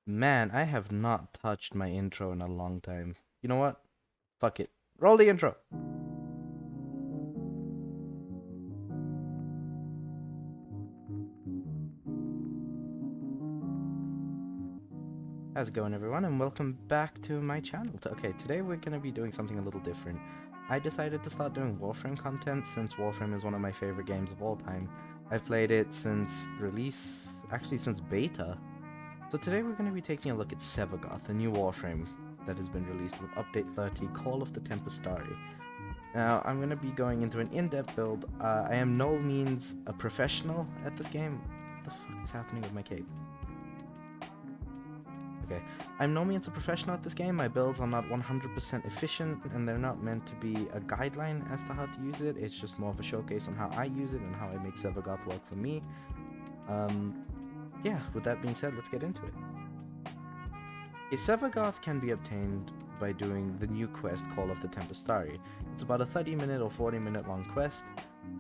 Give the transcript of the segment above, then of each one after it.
Man, I have not touched my intro in a long time. You know what? Fuck it. Roll the intro. How's it going, everyone? And welcome back to my channel. Okay, today we're going to be doing something a little different. I decided to start doing Warframe content since Warframe is one of my favorite games of all time. I've played it since release, actually since beta. So today we're going to be taking a look at Sevagoth, a new Warframe that has been released with Update 30, Call of the Tempestari. Now, I'm going to be going into an in-depth build. I am no means a professional at this game. What the fuck is happening with my cape? Okay, I'm no means a professional at this game. My builds are not 100% efficient, and they're not meant to be a guideline as to how to use it. It's just more of a showcase on how I use it and how I make Sevagoth work for me. Yeah, with that being said, let's get into it. A Sevagoth can be obtained by doing the new quest Call of the Tempestari. It's about a 30-minute or 40-minute long quest.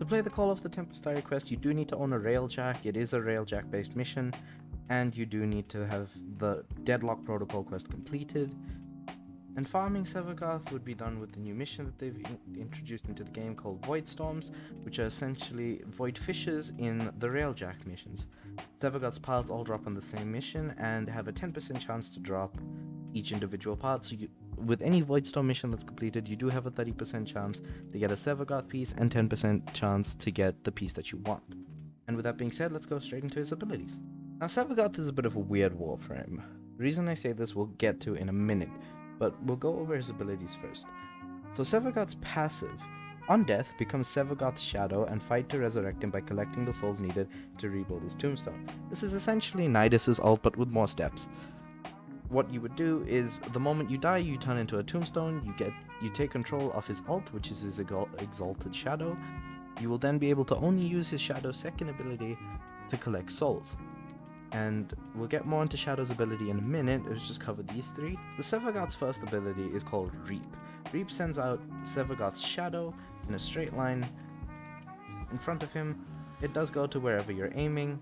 To play the Call of the Tempestari quest, you do need to own a railjack. It is a railjack based mission, and you do need to have the Deadlock Protocol quest completed. And farming Sevagoth would be done with the new mission that they've introduced into the game called Void Storms, which are essentially void fishes in the railjack missions. Sevagoth's parts all drop on the same mission and have a 10% chance to drop each individual part. So with any Void Storm mission that's completed, you do have a 30% chance to get a Sevagoth piece and 10% chance to get the piece that you want. And with that being said, let's go straight into his abilities. Now, Sevagoth is a bit of a weird Warframe. The reason I say this we'll get to in a minute, but we'll go over his abilities first. So Sevagoth's passive. On death, becomes Sevagoth's shadow and fight to resurrect him by collecting the souls needed to rebuild his tombstone. This is essentially Nidus's ult, but with more steps. What you would do is, the moment you die, you turn into a tombstone, you take control of his ult, which is his exalted shadow. You will then be able to only use his shadow's second ability to collect souls. And we'll get more into Shadow's ability in a minute. Let's just cover these three. The Sevagoth's first ability is called Reap. Reap sends out Sevagoth's shadow in a straight line in front of him. It does go to wherever you're aiming.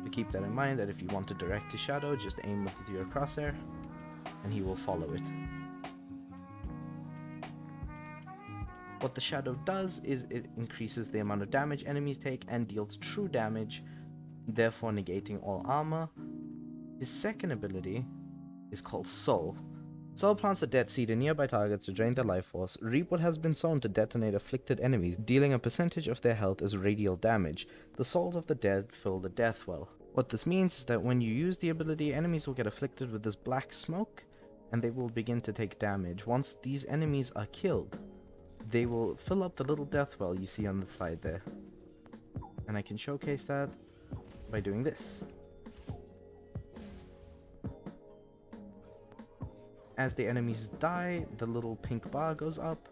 To keep that in mind, that if you want to direct his shadow, just aim with your crosshair and he will follow it. What the shadow does is it increases the amount of damage enemies take and deals true damage, therefore negating all armor. His second ability is called Soul. Soul plants a dead seed in nearby targets to drain their life force. Reap what has been sown to detonate afflicted enemies, dealing a percentage of their health as radial damage. The souls of the dead fill the death well. What this means is that when you use the ability, enemies will get afflicted with this black smoke, and they will begin to take damage. Once these enemies are killed, they will fill up the little death well you see on the side there. And I can showcase that by doing this. As the enemies die, the little pink bar goes up,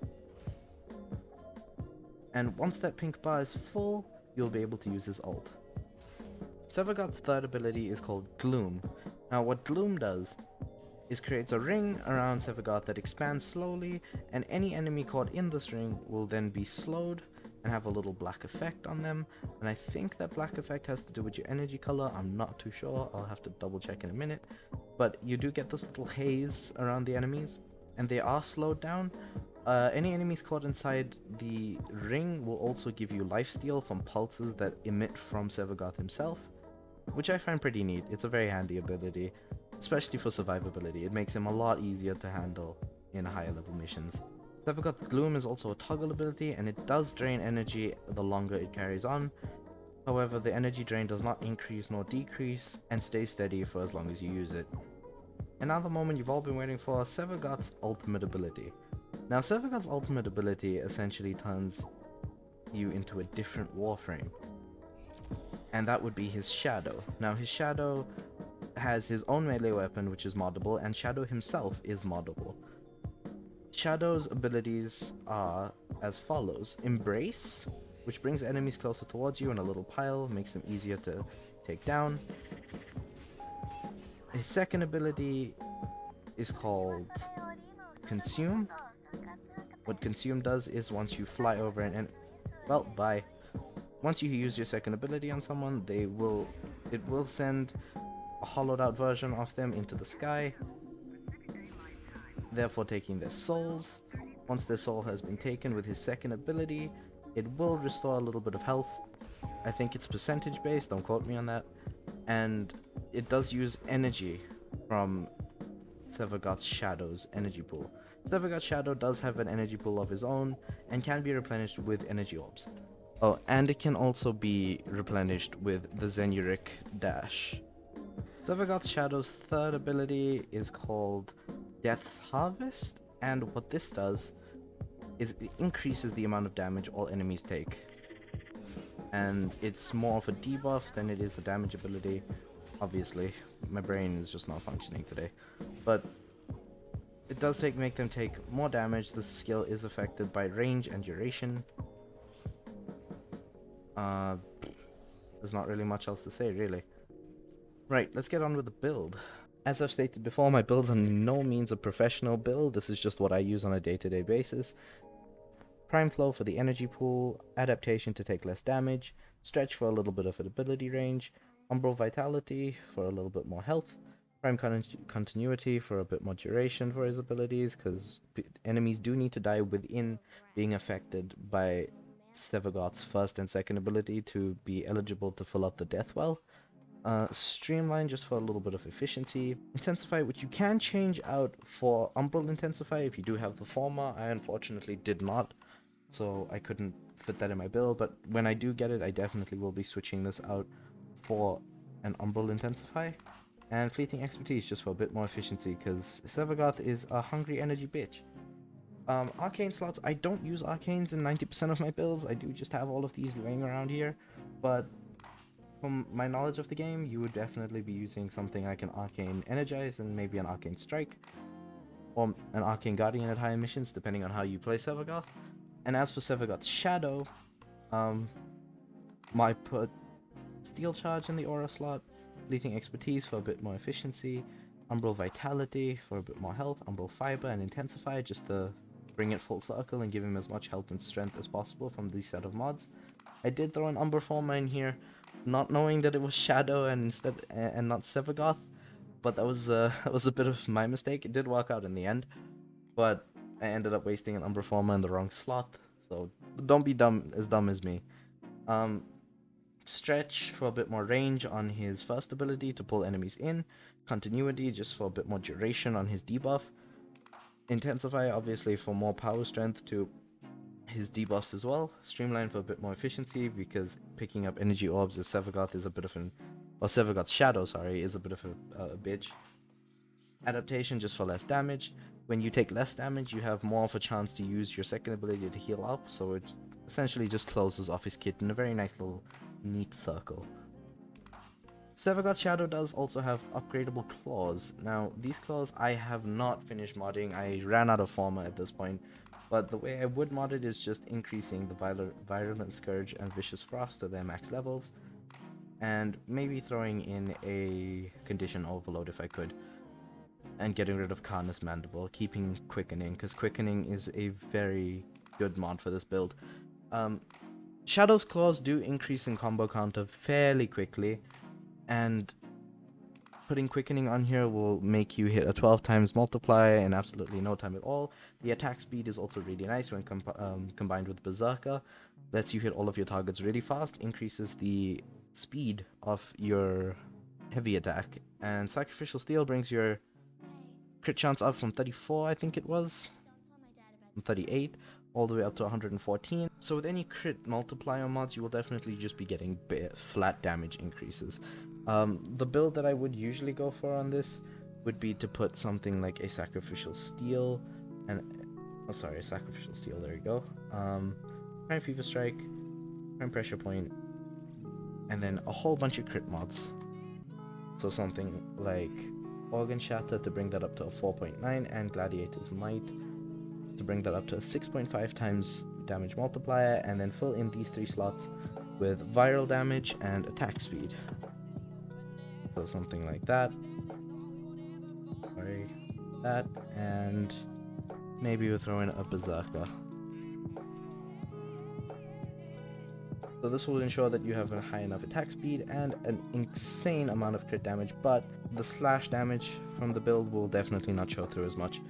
and once that pink bar is full, you'll be able to use his ult. Sevagoth's third ability is called Gloom. Now what Gloom does is creates a ring around Sevagoth that expands slowly, and any enemy caught in this ring will then be slowed and have a little black effect on them. And I think that black effect has to do with your energy color. I'm not too sure. I'll have to double check in a minute. But you do get this little haze around the enemies, and they are slowed down. Any enemies caught inside the ring will also give you lifesteal from pulses that emit from Sevagoth himself, which I find pretty neat. It's a very handy ability, especially for survivability. It makes him a lot easier to handle in higher level missions. Sevagoth's Gloom is also a toggle ability, and it does drain energy the longer it carries on. However, the energy drain does not increase nor decrease, and stays steady for as long as you use it. And now the moment you've all been waiting for, Sevagoth's ultimate ability. Now Sevagoth's ultimate ability essentially turns you into a different Warframe, and that would be his Shadow. Now his Shadow has his own melee weapon, which is moddable, and Shadow himself is moddable. Shadow's abilities are as follows. Embrace, which brings enemies closer towards you in a little pile, makes them easier to take down. His second ability is called Consume. What Consume does is once you fly over once you use your second ability on someone, it will send a hollowed out version of them into the sky, therefore taking their souls. Once their soul has been taken with his second ability, it will restore a little bit of health. I think it's percentage based, don't quote me on that. And it does use energy from Sevagoth's Shadow's energy pool. Sevagoth's Shadow does have an energy pool of his own and can be replenished with energy orbs. Oh, and it can also be replenished with the Zenuric Dash. Sevagoth's Shadow's third ability is called Death's Harvest, and what this does is it increases the amount of damage all enemies take. And it's more of a debuff than it is a damage ability. Obviously, my brain is just not functioning today. But it does make them take more damage. The skill is affected by range and duration. There's not really much else to say, really. Right, let's get on with the build. As I've stated before, my build's on no means a professional build. This is just what I use on a day-to-day basis. Prime Flow for the energy pool, Adaptation to take less damage, Stretch for a little bit of an ability range, Umbral Vitality for a little bit more health, Prime Continuity for a bit more duration for his abilities, because enemies do need to die within being affected by Sevagoth's first and second ability to be eligible to fill up the death well. Streamline just for a little bit of efficiency. Intensify, which you can change out for Umbral Intensify if you do have the former. I unfortunately did not, so I couldn't fit that in my build, but when I do get it, I definitely will be switching this out for an Umbral Intensify. And Fleeting Expertise just for a bit more efficiency, because Sevagoth is a hungry energy bitch. Arcane slots, I don't use arcanes in 90% of my builds. I do just have all of these laying around here, but from my knowledge of the game, you would definitely be using something like an Arcane Energize and maybe an Arcane Strike, or an Arcane Guardian at higher missions, depending on how you play Sevagoth. And as for Sevagoth's Shadow, I put Steel Charge in the Aura slot, Fleeting Expertise for a bit more efficiency, Umbral Vitality for a bit more health, Umbral Fiber and Intensify just to bring it full circle and give him as much health and strength as possible from these set of mods. I did throw an Umber Forma in here, not knowing that it was Shadow and not Sevagoth, but that was a bit of my mistake. It did work out in the end, but I ended up wasting an Umber Forma in the wrong slot, so don't be dumb as me. Stretch for a bit more range on his first ability to pull enemies in, Continuity just for a bit more duration on his debuff, Intensify obviously for more power strength to his debuffs as well, Streamline for a bit more efficiency because picking up energy orbs as Sevagoth is a bit of Sevagoth's Shadow, sorry, is a bit of a bitch. Adaptation just for less damage. When you take less damage, you have more of a chance to use your second ability to heal up, so it essentially just closes off his kit in a very nice little neat circle. Sevagoth's Shadow does also have upgradable claws. Now, these claws I have not finished modding. I ran out of Forma at this point, but the way I would mod it is just increasing the Virulent Scourge and Vicious Frost to their max levels, and maybe throwing in a Condition Overload if I could, and getting rid of Carnus Mandible, keeping Quickening, because Quickening is a very good mod for this build. Shadow's Claws do increase in combo counter fairly quickly, and putting Quickening on here will make you hit a 12 times multiplier in absolutely no time at all. The attack speed is also really nice when combined with Berserker. Lets you hit all of your targets really fast, increases the speed of your heavy attack, and Sacrificial Steel brings your crit chance up from 34, I think it was, from 38, all the way up to 114. So with any crit multiplier mods, you will definitely just be getting flat damage increases. The build that I would usually go for on this would be to put something like a Sacrificial Steel, and a Sacrificial Steel, there you go. Prime Fever Strike, Prime Pressure Point, and then a whole bunch of crit mods. So something like Organ Shatter to bring that up to a 4.9, and Gladiator's Might to bring that up to a 6.5 times damage multiplier, and then fill in these 3 slots with viral damage and attack speed. So something like that. Sorry, that, and maybe we'll throw in a Berserker. So this will ensure that you have a high enough attack speed and an insane amount of crit damage, but the slash damage from the build will definitely not show through as much.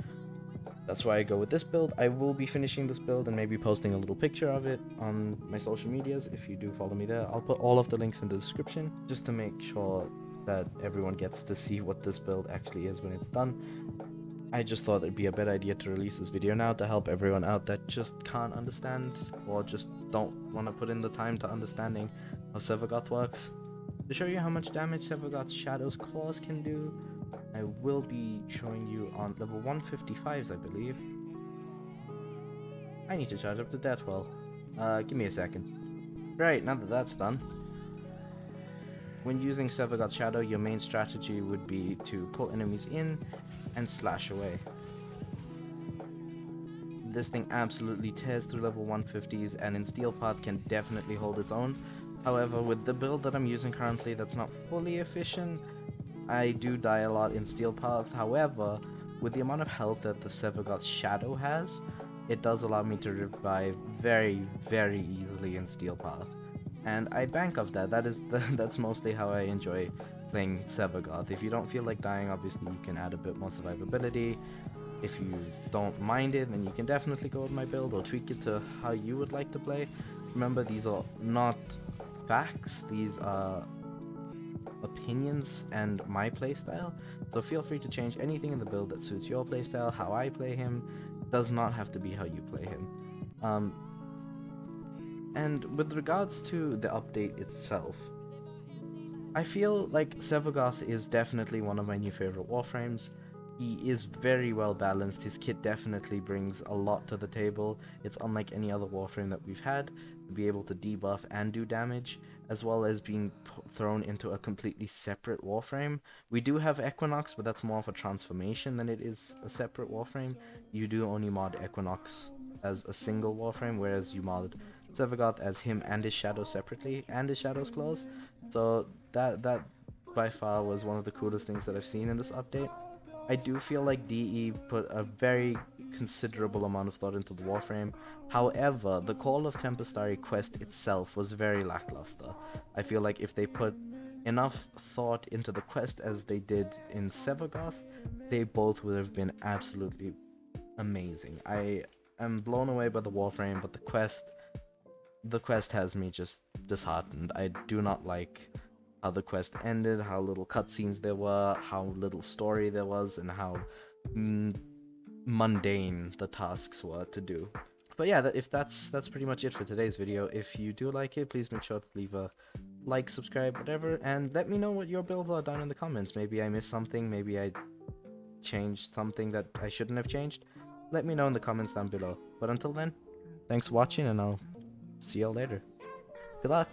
That's why I go with this build. I will be finishing this build and maybe posting a little picture of it on my social medias. If you do follow me there, I'll put all of the links in the description just to make sure that everyone gets to see what this build actually is when it's done. I just thought it'd be a better idea to release this video now to help everyone out that just can't understand or just don't want to put in the time to understanding how Sevagoth works. To show you how much damage Sevagoth's Shadow's Claws can do, I will be showing you on level 155s, I believe. I need to charge up the Deathwell. Give me a second. Right, now that that's done, when using Sevagoth's Shadow, your main strategy would be to pull enemies in and slash away. This thing absolutely tears through level 150s and in Steel Path can definitely hold its own. However, with the build that I'm using currently that's not fully efficient, I do die a lot in Steel Path. However, with the amount of health that the Sevagoth's Shadow has, it does allow me to revive very, very easily in Steel Path. And I bank off that. That's mostly how I enjoy playing Sevagoth. If you don't feel like dying, obviously you can add a bit more survivability. If you don't mind it, then you can definitely go with my build or tweak it to how you would like to play. Remember, these are not facts, these are opinions and my playstyle, so feel free to change anything in the build that suits your playstyle. How I play him does not have to be how you play him. And with regards to the update itself, I feel like Sevagoth is definitely one of my new favorite Warframes. He is very well balanced. His kit definitely brings a lot to the table. It's unlike any other Warframe that we've had to be able to debuff and do damage, as well as being thrown into a completely separate Warframe. We do have Equinox, but that's more of a transformation than it is a separate Warframe. You do only mod Equinox as a single Warframe, whereas you mod Sevagoth as him and his Shadow separately, and his Shadow's Claws. So that by far was one of the coolest things that I've seen in this update. I do feel like DE put a very considerable amount of thought into the Warframe. However, the Call of Tempestari quest itself was very lackluster. I feel like if they put enough thought into the quest as they did in Sevagoth, they both would have been absolutely amazing. I am blown away by the Warframe, but the quest has me just disheartened. I do not like how the quest ended, how little cutscenes there were, how little story there was, and how mundane the tasks were to do. But yeah, that's pretty much it for today's video. If you do like it, please make sure to leave a like, subscribe, whatever, and let me know what your builds are down in the comments. Maybe I missed something, maybe I changed something that I shouldn't have changed. Let me know in the comments down below. But until then, thanks for watching, and I'll see y'all later. Good luck!